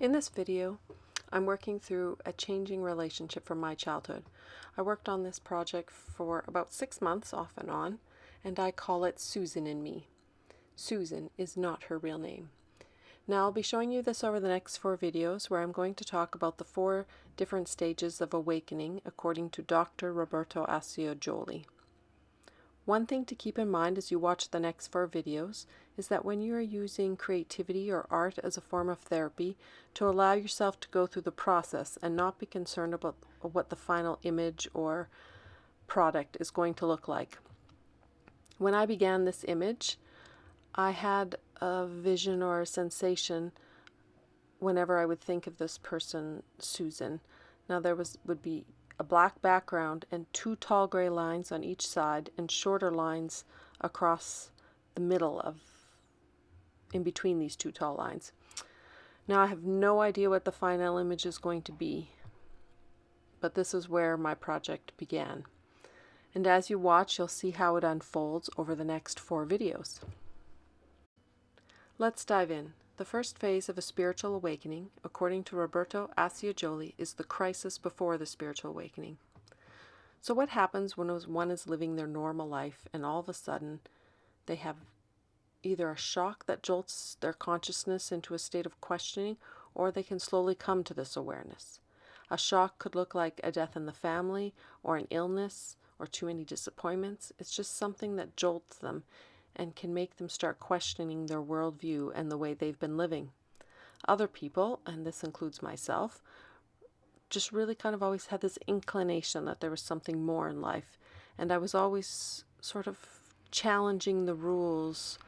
In this video, I'm working through a changing relationship from my childhood. I worked on this project for about 6 months off and on, and I call it Susan and Me. Susan is not her real name. Now I'll be showing you this over the next 4 videos where I'm going to talk about the 4 different stages of awakening according to Dr. Roberto Assagioli. One thing to keep in mind as you watch the next 4 videos is that when you are using creativity or art as a form of therapy, to allow yourself to go through the process and not be concerned about what the final image or product is going to look like. When I began this image, I had a vision or a sensation whenever I would think of this person, Susan. Now there would be a black background and 2 tall gray lines on each side and shorter lines across the middle in between these 2 tall lines. Now I have no idea what the final image is going to be, but this is where my project began. And as you watch, you'll see how it unfolds over the next 4 videos. Let's dive in. The first phase of a spiritual awakening, according to Roberto Assagioli, is the crisis before the spiritual awakening. So what happens when one is living their normal life and all of a sudden they have either a shock that jolts their consciousness into a state of questioning, or they can slowly come to this awareness. A shock could look like a death in the family, or an illness, or too many disappointments. It's just something that jolts them and can make them start questioning their worldview and the way they've been living. Other people, and this includes myself, just really kind of always had this inclination that there was something more in life, and I was always sort of challenging the rules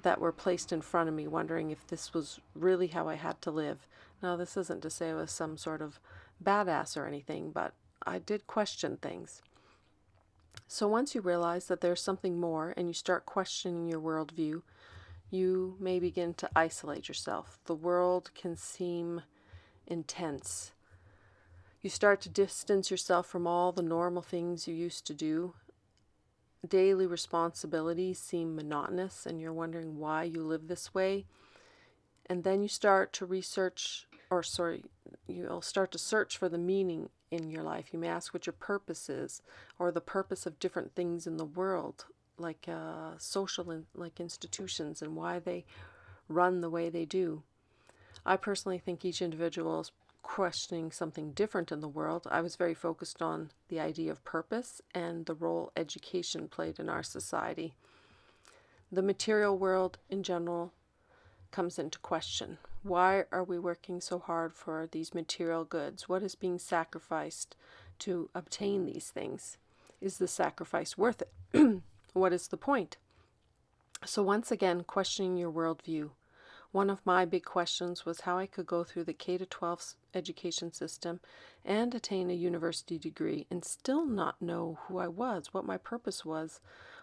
that were placed in front of me, wondering if this was really how I had to live. Now, this isn't to say I was some sort of badass or anything, but I did question things. So once you realize that there's something more and you start questioning your worldview, you may begin to isolate yourself. The world can seem intense. You start to distance yourself from all the normal things you used to do. Daily responsibilities seem monotonous and you're wondering why you live this way. And then you start to you'll start to search for the meaning in your life. You may ask what your purpose is, or the purpose of different things in the world, like like institutions, and why they run the way they do. I personally think each individual is questioning something different in the world. I was very focused on the idea of purpose and the role education played in our society. The material world in general comes into question. Why are we working so hard for these material goods? What is being sacrificed to obtain these things? Is the sacrifice worth it? What is the point? So once again, questioning your worldview. One of my big questions was how I could go through the K-12 education system and attain a university degree and still not know who I was, what my purpose was,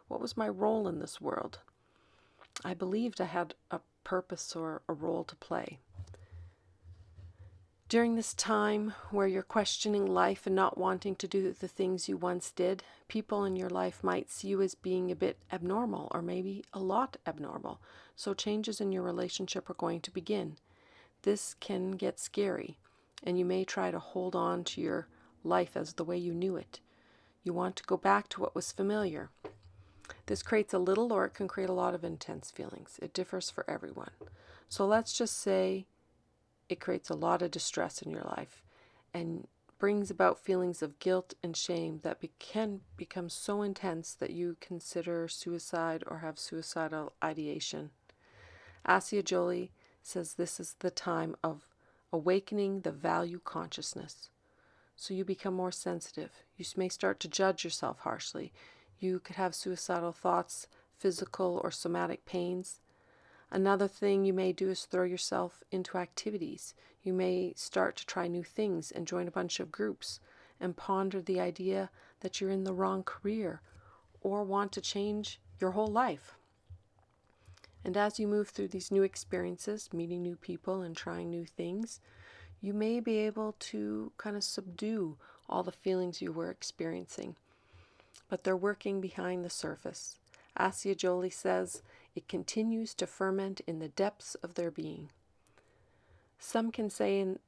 what was my role in this world. I believed I had a purpose or a role to play. During this time where you're questioning life and not wanting to do the things you once did, people in your life might see you as being a bit abnormal or maybe a lot abnormal. So changes in your relationship are going to begin. This can get scary, and you may try to hold on to your life as the way you knew it. You want to go back to what was familiar. This creates a little, or it can create a lot of intense feelings. It differs for everyone. So let's just say it creates a lot of distress in your life and brings about feelings of guilt and shame that can become so intense that you consider suicide or have suicidal ideation. Assagioli says this is the time of awakening the value consciousness. So you become more sensitive. You may start to judge yourself harshly. You could have suicidal thoughts, physical or somatic pains. Another thing you may do is throw yourself into activities. You may start to try new things and join a bunch of groups and ponder the idea that you're in the wrong career or want to change your whole life. And as you move through these new experiences, meeting new people and trying new things, you may be able to kind of subdue all the feelings you were experiencing. But they're working behind the surface. Assagioli says it continues to ferment in the depths of their being. Some can say in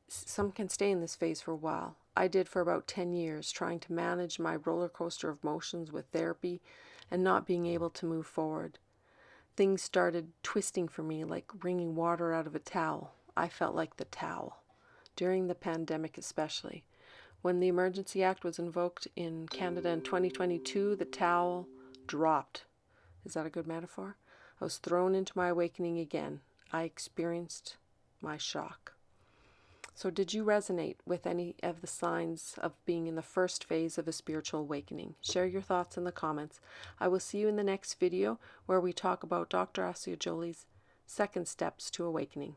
Some can stay in this phase for a while. I did for about 10 years, trying to manage my roller coaster of emotions with therapy and not being able to move forward. Things started twisting for me like wringing water out of a towel. I felt like the towel. During the pandemic especially. When the Emergency Act was invoked in Canada in 2022, the towel dropped. Is that a good metaphor? I was thrown into my awakening again. I experienced my shock. So did you resonate with any of the signs of being in the first phase of a spiritual awakening? Share your thoughts in the comments. I will see you in the next video where we talk about Dr. Assagioli's second steps to awakening.